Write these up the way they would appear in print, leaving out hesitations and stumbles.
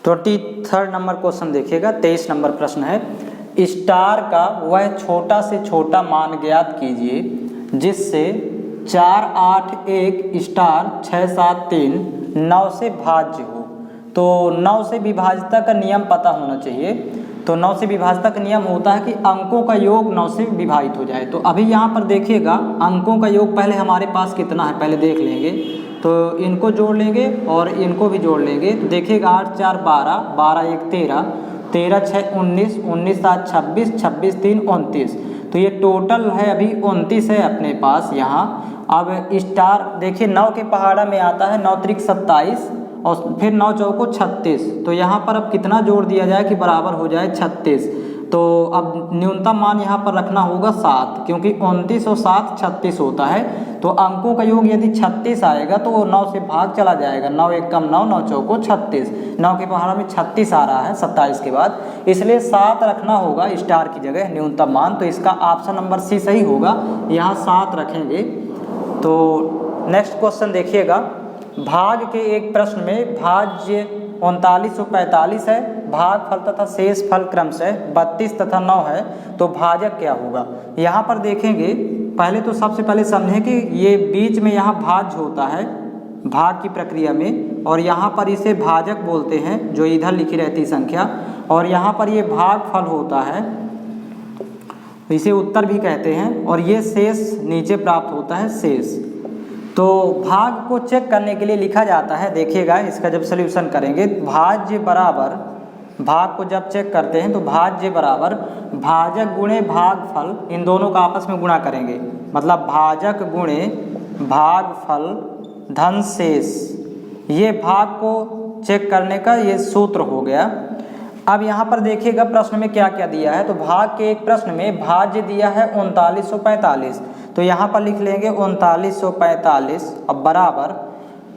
23 number question देखिएगा, 23 number प्रश्न है। स्टार का वह छोटा से छोटा मान ज्ञात कीजिए जिससे 4, 8, 1 स्टार 6, 7, 3 9 से भाज्य हो। तो 9 से विभाज्यता का नियम पता होना चाहिए। तो 9 से विभाज्यता का नियम होता है कि अंकों का योग 9 से विभाजित हो जाए। तो अभी यहाँ पर देखिएगा अंकों का योग पहले हमारे पास कितना है पहले देख लेंगे। तो इनको जोड़ लेंगे और इनको भी जोड़ लेंगे। तो देखिएगा 8, 4, 12, 12, 1, 13, 13, 6, 19, 19, 7, 26, 26, 3, 29। तो ये टोटल है अभी 29 है अपने पास यहाँ। अब स्टार देखिए 9 के पहाड़ा में आता है 9 त्रिक 27 और फिर 9 चौको 36। तो यहाँ पर अब कितना जोड़ दिया जाए कि बराबर हो जाए 36। तो अब न्यूनतम मान यहाँ पर रखना होगा 7, क्योंकि 29 और 7 36 होता है। तो अंकों का योग यदि 36 आएगा तो वो 9 से भाग चला जाएगा। 9 1 कम 9, 9 चौको 36। 9 के पहाड़ा में 36 आ रहा है 27 के बाद, इसलिए 7 रखना होगा स्टार की जगह न्यूनतम मान। तो इसका ऑप्शन नंबर सी सही होगा, यहाँ 7 रखेंगे। तो नेक्स्ट क्वेश्चन देखिएगा, भाग के एक प्रश्न में भाज्य 39 और 45 है, भागफल तथा शेष फल क्रमशः 32 तथा 9 है। तो भाजक क्या होगा? यहाँ पर देखेंगे पहले तो सबसे पहले समझें कि ये बीच में यहाँ भाज्य होता है भाग की प्रक्रिया में, और यहाँ पर इसे भाजक बोलते हैं जो इधर लिखी रहती संख्या, और यहाँ पर ये भागफल होता है, इसे उत्तर भी कहते हैं, और ये शेष नीचे प्राप्त होता है शेष। तो भाग को चेक करने के लिए लिखा जाता है, देखिएगा इसका जब सॉल्यूशन करेंगे भाज्य बराबर, भाग को जब चेक करते हैं तो भाज्य बराबर भाजक गुणे भागफल, इन दोनों का आपस में गुणा करेंगे, मतलब भाजक गुणे भागफल धन शेष। ये भाग को चेक करने का ये सूत्र हो गया। अब यहाँ पर देखिएगा प्रश्न में क्या क्या दिया है। तो भाग के एक प्रश्न में भाज्य दिया है 3945। तो यहाँ पर लिख लेंगे 3945। अब बराबर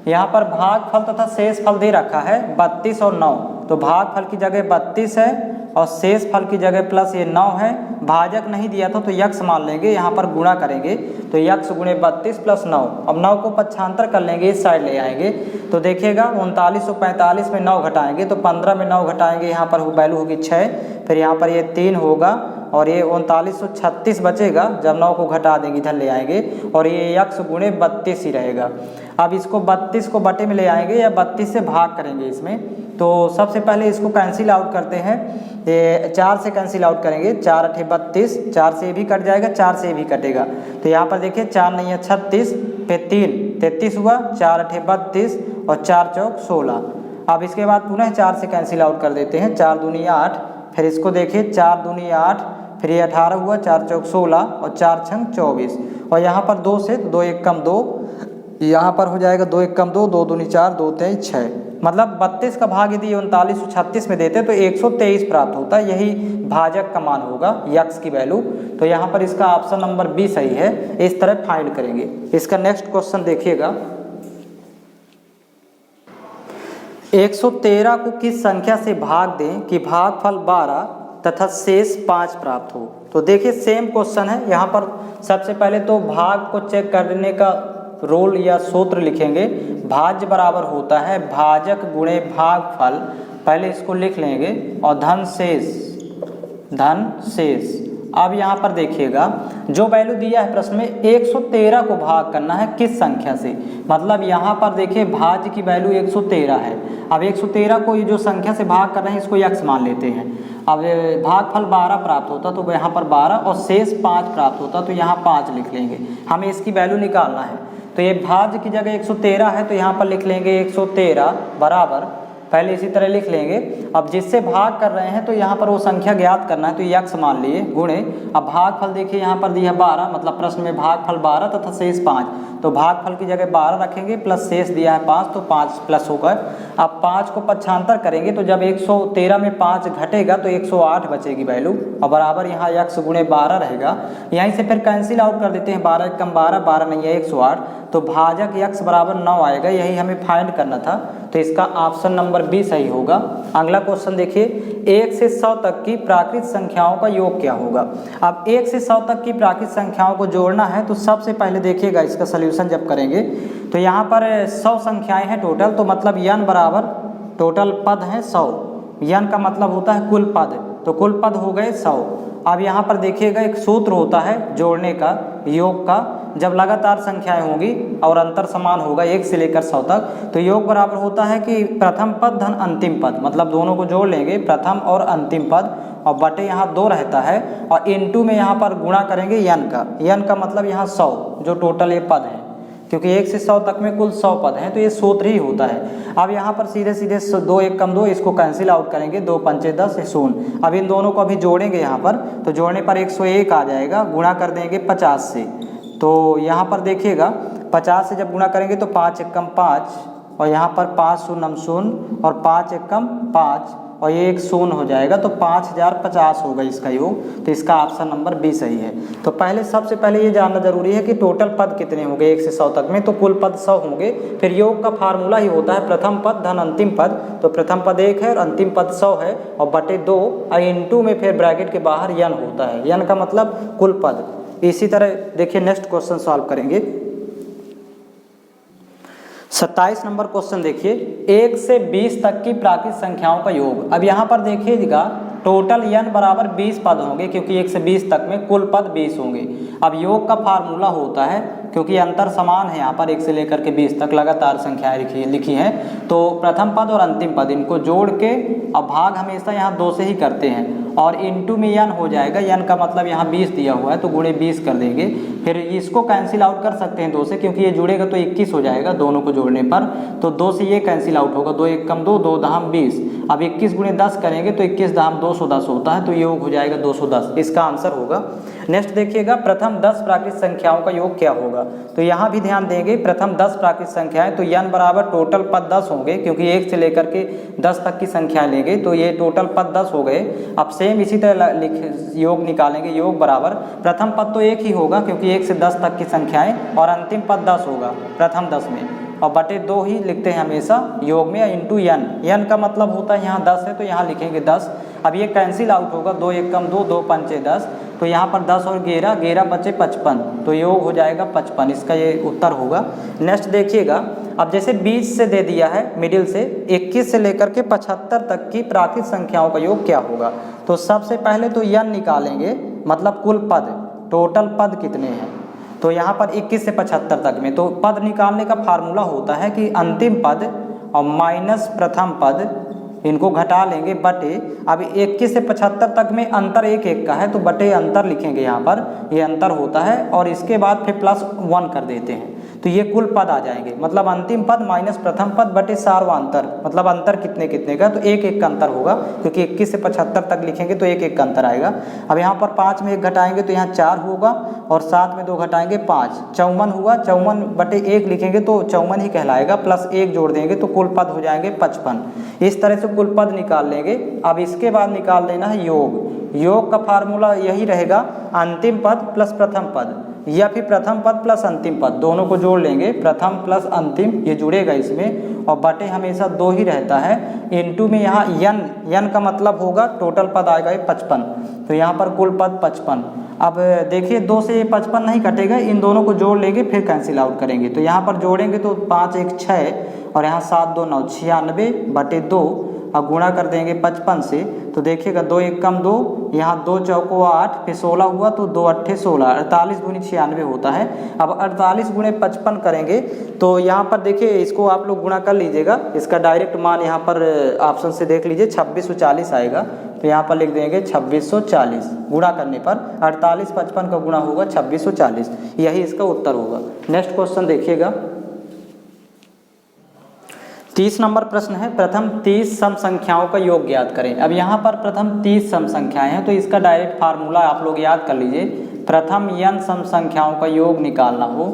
यहाँ पर भागफल तथा शेष फल दे रखा है 32 और 9। तो भागफल की जगह 32 है और शेष फल की जगह प्लस ये 9 है। भाजक नहीं दिया था तो यक्ष मान लेंगे, यहाँ पर गुणा करेंगे। तो यक्ष गुणे 32 प्लस 9। अब 9 को पक्षांतर कर लेंगे, इस साइड ले आएंगे। तो देखिएगा 3945 में 9 घटाएंगे तो 15 में 9 घटाएंगे, यहाँ पर वैल्यू होगी 6, फिर यहाँ पर ये 3 होगा और ये 3936 बचेगा। जब 9 को घटा देंगे इधर ले आएंगे और ये यक्ष गुणे 32 ही रहेगा। अब इसको 32 को बटे में ले आएंगे या 32 से भाग करेंगे इसमें। तो सबसे पहले इसको कैंसिल आउट करते हैं, ये 4 से कैंसिल आउट करेंगे। 4 8 32, 4 से भी कट जाएगा, 4 से भी कटेगा। तो यहाँ पर देखिए 4 नहीं है 36, फिर 3 33 हुआ, 4 8 32 और 4 चौक 16। अब इसके बाद पुनः 4 से कैंसिल आउट कर देते हैं, 4 दूनी 8, फिर इसको देखिए 4 दूनी 8, फिर ये 18 हुआ, 4 चौक 16 और 4 छंग 24। और यहाँ पर 2 से 2 1 कम 2, यहाँ पर हो जाएगा 2 1 कम 2, 2 दूनी 4, 2 3 6। मतलब 32 का भाग यदि 3936 में देते तो 123 प्राप्त होता है। यही भाजक का मान होगा, यक्ष की वैल्यू। तो यहाँ पर इसका ऑप्शन नंबर बी सही है। इस तरह फाइंड करेंगे। इसका नेक्स्ट क्वेश्चन देखिएगा, 113 को किस संख्या से भाग दें कि भागफल 12 तथा शेष 5 प्राप्त हो। तो देखिए सेम क्वेश्चन है। यहाँ पर सबसे पहले तो भाग को चेक करने का रोल या सूत्र लिखेंगे। भाज्य बराबर होता है भाजक गुणे भागफल, पहले इसको लिख लेंगे, और धन शेष। अब यहाँ पर देखिएगा जो वैल्यू दिया है प्रश्न में 113 को भाग करना है किस संख्या से, मतलब यहाँ पर देखिए भाज्य की वैल्यू 113 है। अब 113 को ये जो संख्या से भाग कर रहे हैं इसको यक्ष मान लेते हैं। अब भागफल 12 प्राप्त होता तो यहाँ पर 12 और शेष 5 प्राप्त होता, तो यहाँ 5 लिख लेंगे। हमें इसकी वैल्यू निकालना है। तो ये भाज्य की जगह 113 है तो यहाँ पर लिख लेंगे 113 बराबर, पहले इसी तरह लिख लेंगे। अब जिससे भाग कर रहे हैं तो यहाँ पर वो संख्या ज्ञात करना है, तो यक्ष मान लिए गुणे। अब भागफल देखिए यहाँ पर दिया 12, मतलब प्रश्न में भागफल 12 तथा शेष 5। तो भागफल की जगह 12 रखेंगे प्लस शेष दिया है 5, तो 5 प्लस होकर। अब 5 को पक्षांतर करेंगे तो जब 113 में 5 घटेगा तो 108 बचेगी वैल्यू, और बराबर यहाँ यक्ष गुणे 12 रहेगा। यहीं से फिर कैंसिल आउट कर देते हैं, 12 कम 12, 12 नहीं है 108। तो भाजक यक्ष बराबर 9 आएगा, यही हमें फाइंड करना था। तो इसका ऑप्शन नंबर बी सही होगा। अगला क्वेश्चन देखिए, 1 से 100 तक की प्राकृत संख्याओं का योग क्या होगा। अब 1 से 100 तक की प्राकृत संख्याओं को जोड़ना है तो सबसे पहले देखिएगा इसका सॉल्यूशन जब करेंगे तो यहाँ पर 100 संख्याएं हैं टोटल, तो मतलब n बराबर टोटल पद हैं 100, यन का मतलब होता है कुल पद, तो कुल पद हो गए 100। अब यहाँ पर देखिएगा एक सूत्र होता है जोड़ने का, योग का, जब लगातार संख्याएं होंगी और अंतर समान होगा 1 से लेकर 100 तक, तो योग बराबर होता है कि प्रथम पद धन अंतिम पद, मतलब दोनों को जोड़ लेंगे प्रथम और अंतिम पद, और बटे यहाँ 2 रहता है, और इनटू में यहाँ पर गुणा करेंगे यन का मतलब यहाँ 100 जो टोटल ये पद है, क्योंकि 1 से 100 तक में कुल 100 पद हैं, तो ये सूत्र ही होता है। अब यहाँ पर सीधे सीधे 2 1 कम 2 इसको कैंसिल आउट करेंगे, 2 पंचे 10 शून्य। अब इन दोनों को अभी जोड़ेंगे यहाँ पर, तो जोड़ने पर 101 आ जाएगा, गुणा कर देंगे 50 से, तो यहाँ पर देखिएगा 50 से जब गुणा करेंगे तो 5 एकम 5, और यहाँ पर 5 शून्य शून्य, और 5 एकम 5, और ये एक शून्य हो जाएगा, तो 5050 होगा इसका योग, तो इसका ऑप्शन नंबर बी सही है। तो पहले सबसे पहले ये जानना जरूरी है कि टोटल पद कितने होंगे 1 से 100 तक में, तो कुल पद 100 होंगे। फिर योग का फार्मूला ही होता है प्रथम पद धन अंतिम पद, तो प्रथम पद 1 है और अंतिम पद 100 है, और बटे 2 और इनटू में फिर ब्रैकेट के बाहर यन होता है, यन का मतलब कुल पद। इसी तरह देखिए नेक्स्ट क्वेश्चन सॉल्व करेंगे। 27 नंबर क्वेश्चन देखिए, 1 से 20 तक की प्राकृत संख्याओं का योग। अब यहाँ पर देखिएगा टोटल n बराबर 20 पद होंगे, क्योंकि 1 से 20 तक में कुल पद 20 होंगे। अब योग का फार्मूला होता है, क्योंकि अंतर समान है यहाँ पर 1 से लेकर के 20 तक लगातार संख्याएं लिखी हैं, तो प्रथम पद और अंतिम पद इनको जोड़ के अब भाग हमेशा यहाँ 2 से ही करते हैं, और इनटू में यन हो जाएगा, यन का मतलब यहाँ 20 दिया हुआ है तो गुणे 20 कर देंगे। फिर इसको कैंसिल आउट कर सकते हैं 2 से, क्योंकि ये जुड़ेगा तो 21 हो जाएगा दोनों को जोड़ने पर, तो 2 से ये कैंसिल आउट होगा, 2 1 कम 2, 2 दहम 20। अब 21 गुणे 10 करेंगे तो 21 दहम 210 होता है, तो योग हो जाएगा 210, इसका आंसर होगा। नेक्स्ट देखिएगा प्रथम 10 प्राकृत संख्याओं का योग क्या होगा, तो यहाँ भी ध्यान देंगे प्रथम 10 प्राकृत संख्याएं, तो यन बराबर टोटल पद 10 होंगे, क्योंकि 1 से लेकर के 10 तक की संख्या लेंगे, तो ये टोटल पद 10 हो गए। अब सेम इसी तरह योग निकालेंगे, योग बराबर प्रथम पद तो 1 ही होगा, क्योंकि 1 से 10 तक की संख्याएं, और अंतिम पद 10 होगा प्रथम 10 में, और बटे 2 ही लिखते हैं हमेशा योग में, इनटू यन, यन का मतलब होता है यहाँ 10 है तो यहाँ लिखेंगे 10। अब ये कैंसिल आउट होगा, 2 1 कम 2, 2 पंचे 10, तो यहाँ पर 10 और 11 बचे 55, तो योग हो जाएगा 55, इसका ये उत्तर होगा। नेक्स्ट देखिएगा, अब जैसे 20 से दे दिया है मिडिल से, 21 से लेकर के 75 तक की प्राकृत संख्याओं का योग क्या होगा, तो सबसे पहले तो यन निकालेंगे, मतलब कुल पद, टोटल पद कितने हैं, तो यहाँ पर 21 से 75 तक में, तो पद निकालने का फार्मूला होता है कि अंतिम पद और माइनस प्रथम पद, इनको घटा लेंगे बटे, अब 21 से 75 तक में अंतर 1 1 का है, तो बटे अंतर लिखेंगे यहाँ पर, ये अंतर होता है, और इसके बाद फिर +1 कर देते हैं, तो ये कुल पद आ जाएंगे, मतलब अंतिम पद माइनस प्रथम पद बटे सार्वंतर, मतलब अंतर कितने कितने का, तो 1 1 का अंतर होगा, क्योंकि 21 से 75 तक लिखेंगे तो 1 1 का अंतर आएगा। अब यहाँ पर 5 में 1 घटाएंगे तो यहाँ 4 होगा, और 7 में 2 घटाएंगे 5, 54 हुआ, 54 बटे 1 लिखेंगे तो 54 ही कहलाएगा, +1 जोड़ देंगे तो कुल पद हो जाएंगे 55। इस तरह से कुल पद निकाल लेंगे। अब इसके बाद निकाल लेना है योग, योग का फार्मूला यही रहेगा, अंतिम पद प्लस प्रथम पद, या फिर प्रथम पद प्लस अंतिम पद, दोनों को जोड़ लेंगे, प्रथम प्लस अंतिम ये जुड़ेगा इसमें, और बटे हमेशा 2 ही रहता है, इनटू में यहाँ यन का मतलब होगा टोटल पद आएगा 55, तो यहाँ पर कुल पद 55। अब देखिए 2 से ये 55 नहीं कटेगा, इन दोनों को जोड़ लेंगे फिर कैंसिल आउट करेंगे, तो यहाँ पर जोड़ेंगे तो 5 1 6, और यहाँ 7 2 9, 96 बटे 2, अब गुणा कर देंगे 55 से, तो देखिएगा 2 1 कम 2, यहाँ 2 चौको 8, फिर 16 हुआ तो 2 8 16, 48 गुनी 96 होता है। अब 48 गुणे 55 करेंगे तो यहाँ पर देखिए इसको आप लोग गुणा कर लीजिएगा, इसका डायरेक्ट मान यहाँ पर ऑप्शन से देख लीजिए 2640 आएगा, तो यहाँ पर लिख देंगे 2640, गुणा करने पर 48 55 का गुणा होगा 2640, यही इसका उत्तर होगा। नेक्स्ट क्वेश्चन देखिएगा, 30 नंबर प्रश्न है, प्रथम 30 सम संख्याओं का योग ज्ञात करें। अब यहाँ पर प्रथम 30 सम संख्याएं हैं, तो इसका डायरेक्ट फार्मूला आप लोग याद कर लीजिए, प्रथम n सम संख्याओं का योग निकालना हो,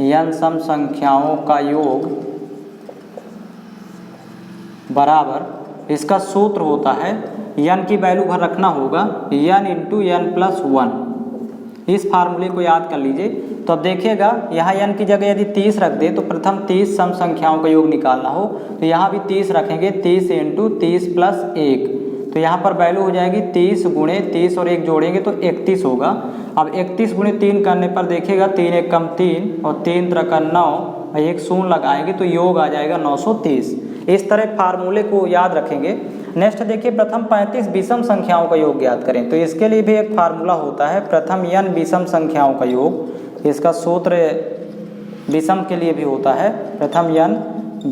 n सम संख्याओं का योग बराबर, इसका सूत्र होता है n की वैल्यू भर रखना होगा, n इंटू n प्लस 1, इस फार्मूले को याद कर लीजिए। तो अब देखिएगा यहाँ n की जगह यदि 30 रख दे तो प्रथम 30 सम संख्याओं का योग निकालना हो, तो यहाँ भी 30 रखेंगे, 30 इंटू 30 प्लस 1, तो यहाँ पर वैल्यू हो जाएगी 30 गुणे 30 और 1 जोड़ेंगे तो 31 होगा। अब 31 गुणे 3 करने पर देखिएगा 3 1 कम 3 और 3 3 9 और 1 शून्य लगाएंगे तो योग आ जाएगा 930। इस तरह फार्मूले को याद रखेंगे। नेक्स्ट देखिए, प्रथम 35 विषम संख्याओं का योग ज्ञात करें। तो इसके लिए भी एक फार्मूला होता है, प्रथम n विषम संख्याओं का योग। इसका सूत्र विषम के लिए भी होता है, प्रथम n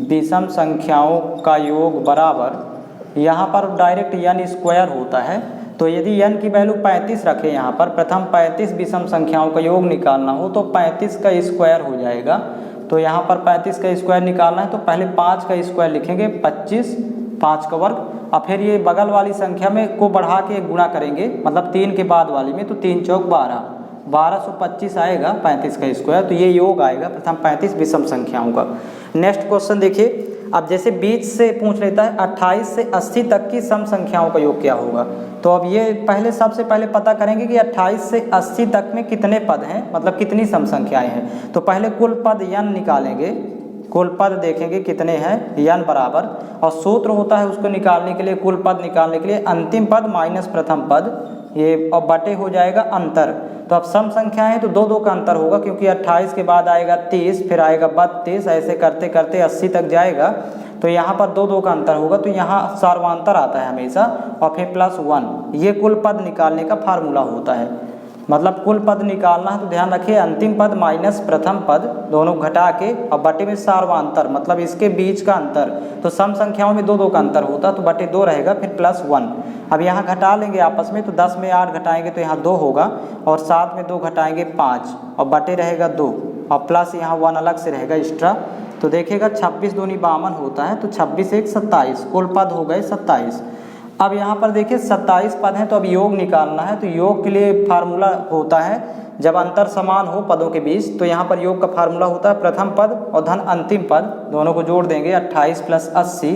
विषम संख्याओं का योग बराबर, यहाँ पर डायरेक्ट n स्क्वायर होता है। तो यदि n की वैल्यू 35 रखें, यहाँ पर प्रथम 35 विषम संख्याओं का योग निकालना हो तो 35 का स्क्वायर हो जाएगा। तो यहाँ पर 35 का स्क्वायर निकालना है तो पहले 5 का स्क्वायर लिखेंगे, 25, 5 का वर्ग, और फिर ये बगल वाली संख्या में को बढ़ा के गुणा करेंगे, मतलब 3 के बाद वाली में, तो 3 चौक 12, 1225 आएगा 35 का स्क्वायर। तो ये योग आएगा प्रथम 35 विषम संख्याओं का। नेक्स्ट क्वेश्चन देखिए, अब जैसे बीच से पूछ लेता है 28 से 80 तक की सम संख्याओं का योग क्या होगा। तो अब ये पहले सबसे पहले पता करेंगे कि 28 से 80 तक में कितने पद हैं, मतलब कितनी सम संख्याएं हैं। तो पहले कुल पद n निकालेंगे, कुल पद देखेंगे कितने हैं, n बराबर, और सूत्र होता है उसको निकालने के लिए, कुल पद निकालने के लिए अंतिम पद माइनस प्रथम पद, ये और बटे हो जाएगा अंतर। तो अब सम संख्या है तो 2 का अंतर होगा, क्योंकि 28 के बाद आएगा 30, फिर आएगा 32, ऐसे करते करते 80 तक जाएगा। तो यहाँ पर 2 का अंतर होगा, तो यहाँ सर्वांतर आता है हमेशा, और फिर +1। ये कुल पद निकालने का फार्मूला होता है। मतलब कुल पद निकालना है तो ध्यान रखिए, अंतिम पद माइनस प्रथम पद, दोनों घटा के, और बटे में सार्वांतर, मतलब इसके बीच का अंतर। तो सम संख्याओं में 2 का अंतर होता, तो बटे 2 रहेगा, फिर +1। अब यहाँ घटा लेंगे आपस में, तो 10 में 8 घटाएंगे तो यहाँ 2 होगा, और 7 में 2 घटाएंगे 5, और बटे रहेगा 2, और प्लस यहाँ 1 अलग से रहेगा एक्स्ट्रा। तो देखिएगा 26 दूनी 52 होता है, तो 26 1 27, कुल पद हो गए 27। अब यहाँ पर देखिए 27 पद हैं, तो अब योग निकालना है। तो योग के लिए फार्मूला होता है, जब अंतर समान हो पदों के बीच, तो यहाँ पर योग का फार्मूला होता है प्रथम पद और धन अंतिम पद, दोनों को जोड़ देंगे 28 + 80,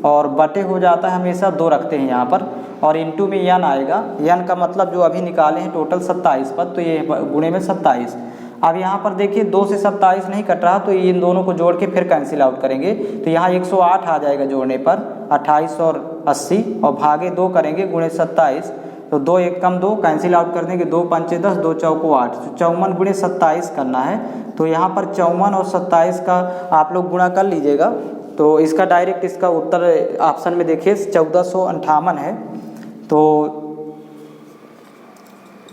और बटे हो जाता है, हमेशा 2 रखते हैं यहाँ पर, और इंटू में n आएगा। n का मतलब जो अभी निकाले हैं टोटल 27 पद, तो ये गुणे में 27। अब यहाँ पर देखिए 2 से 27 नहीं कट रहा, तो इन दोनों को जोड़ के फिर कैंसिल आउट करेंगे, तो यहाँ 108 आ जाएगा जोड़ने पर, 28 और 80, और भागे 2 करेंगे गुणे 27, तो 2 1 कम 2 कैंसिल आउट कर देंगे, 2 5 10, 2 चौको 8, 54 गुणे 27 करना है। तो यहाँ पर 54 और 27 का आप लोग गुणा कर लीजिएगा, तो इसका डायरेक्ट इसका उत्तर ऑप्शन में देखिए 1458 है। तो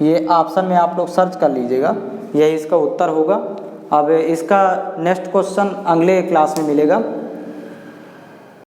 ये ऑप्शन में आप लोग सर्च कर लीजिएगा, यही इसका उत्तर होगा। अब इसका नेक्स्ट क्वेश्चन अगले क्लास में मिलेगा।